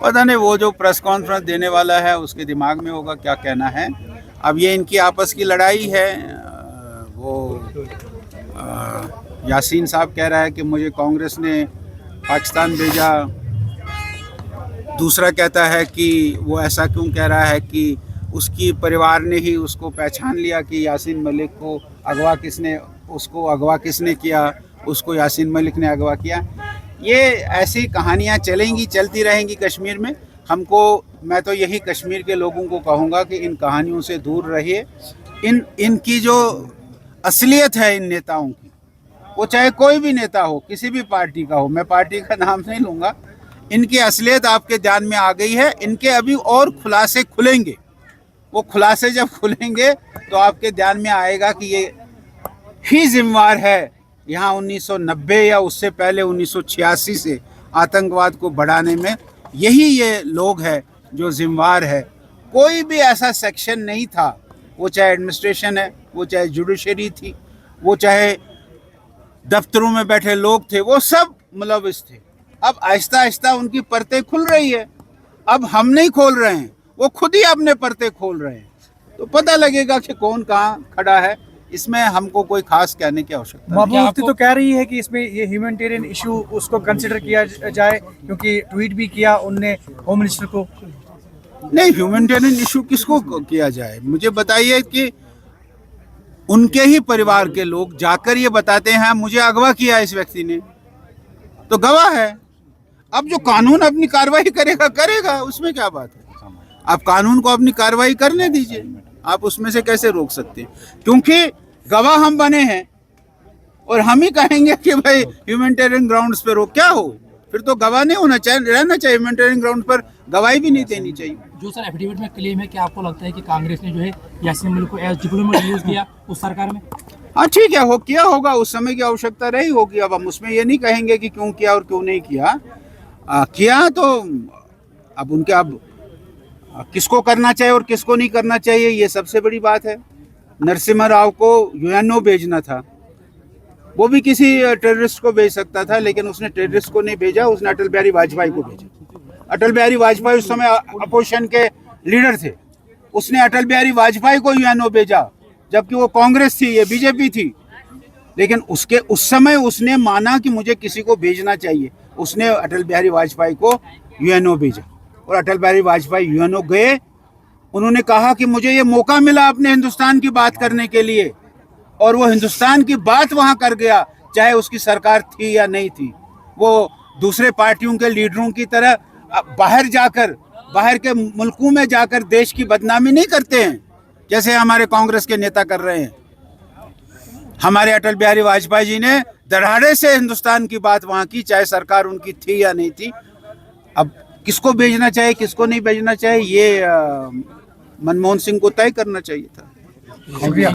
पता नहीं, वो जो प्रेस कॉन्फ्रेंस देने वाला है उसके दिमाग में होगा क्या कहना है। अब ये इनकी आपस की लड़ाई है। वो यासीन साहब कह रहा है कि मुझे कांग्रेस ने पाकिस्तान भेजा। दूसरा कहता है कि वो ऐसा क्यों कह रहा है कि उसकी परिवार ने ही उसको पहचान लिया कि यासीन मलिक को उसको अगवा किसने किया, उसको यासीन मलिक ने अगवा किया। ये ऐसी कहानियाँ चलेंगी, चलती रहेंगी कश्मीर में। मैं तो यही कश्मीर के लोगों को कहूँगा कि इन कहानियों से दूर रहिए। इनकी जो असलियत है इन नेताओं की, वो चाहे कोई भी नेता हो, किसी भी पार्टी का हो, मैं पार्टी का नाम नहीं लूँगा, इनकी असलियत आपके ध्यान में आ गई है। इनके अभी और खुलासे खुलेंगे। वो खुलासे जब खुलेंगे तो आपके ध्यान में आएगा कि ये ही जिम्मेवार है यहाँ 1990 या उससे पहले 1986 से आतंकवाद को बढ़ाने में। यही ये लोग हैं जो जिम्मेवार है। कोई भी ऐसा सेक्शन नहीं था, वो चाहे एडमिनिस्ट्रेशन है, वो चाहे जुडिशरी थी, वो चाहे दफ्तरों में बैठे लोग थे, वो सब मुलविस थे। अब आहिस्ता आहिस्ता उनकी परतें खुल रही है। अब हम नहीं खोल रहे हैं, वो खुद ही अपने परतें खोल रहे हैं। तो पता लगेगा कि कौन कहाँ खड़ा है। इसमें हमको कोई खास कहने की आवश्यकता नहीं। महबूबा मुफ्ती तो कह रही है कि इसमें ये ह्यूमैनिटेरियन इशू उसको कंसिडर किया जाए, क्योंकि ट्वीट भी किया उनने होम मिनिस्टर को। नहीं, ह्यूमैनिटेरियन इशू किसको किया जाए? मुझे बताइए कि उनके ही परिवार के लोग जाकर ये बताते हैं मुझे अगवा किया इस व्यक्ति ने, तो गवाह है। अब जो कानून अपनी कार्रवाई करेगा, उसमें क्या बात है। आप कानून को अपनी कार्रवाई करने दीजिए, आप उसमें से कैसे रोक सकते हैं? क्योंकि गवाह हम बने हैं और हम ही कहेंगे कि भाई ह्यूमैनिटेरियन ग्राउंड्स पे रोक, क्या हो फिर तो गवाह नहीं होना चाहिए, रहना चाहिए ह्यूमैनिटेरियन ग्राउंड पर, गवाही भी नहीं देनी चाहिए। जो सर एफिडेविट में क्लेम है कि आपको लगता है कि कांग्रेस ने जो है यासीन मलिक को एज डिप्लोमेट यूज किया उस सरकार में? हाँ ठीक है, किया होगा, उस समय की आवश्यकता रही होगी। अब हम उसमें ये नहीं कहेंगे कि क्यों किया और क्यों नहीं किया। किया तो अब उनके किसको करना चाहिए और किसको नहीं करना चाहिए, ये सबसे बड़ी बात है। नरसिम्हा राव को यूएनओ भेजना था, वो भी किसी टेररिस्ट को भेज सकता था, लेकिन उसने टेररिस्ट को नहीं भेजा, उसने अटल बिहारी वाजपेयी को भेजा। अटल बिहारी वाजपेयी उस समय अपोजिशन के लीडर थे, उसने अटल बिहारी वाजपेयी को यूएनओ भेजा, जबकि वो कांग्रेस थी, ये बीजेपी थी। लेकिन उस समय उसने माना कि मुझे किसी को भेजना चाहिए, उसने अटल बिहारी वाजपेयी को यूएनओ भेजा और अटल बिहारी वाजपेयी यूएनओ गए। उन्होंने कहा कि मुझे ये मौका मिला अपने हिंदुस्तान की बात करने के लिए, और वो हिंदुस्तान की बात वहां कर गया, चाहे उसकी सरकार थी या नहीं थी। वो दूसरे पार्टियों के लीडरों की तरह बाहर के मुल्कों में जाकर देश की बदनामी नहीं करते हैं, जैसे हमारे कांग्रेस के नेता कर रहे हैं। हमारे अटल बिहारी वाजपेयी जी ने दराड़े से हिंदुस्तान की बात वहां की, चाहे सरकार उनकी थी या नहीं थी। अब किसको भेजना चाहिए, किसको नहीं भेजना चाहिए, ये मनमोहन सिंह को तय करना चाहिए था।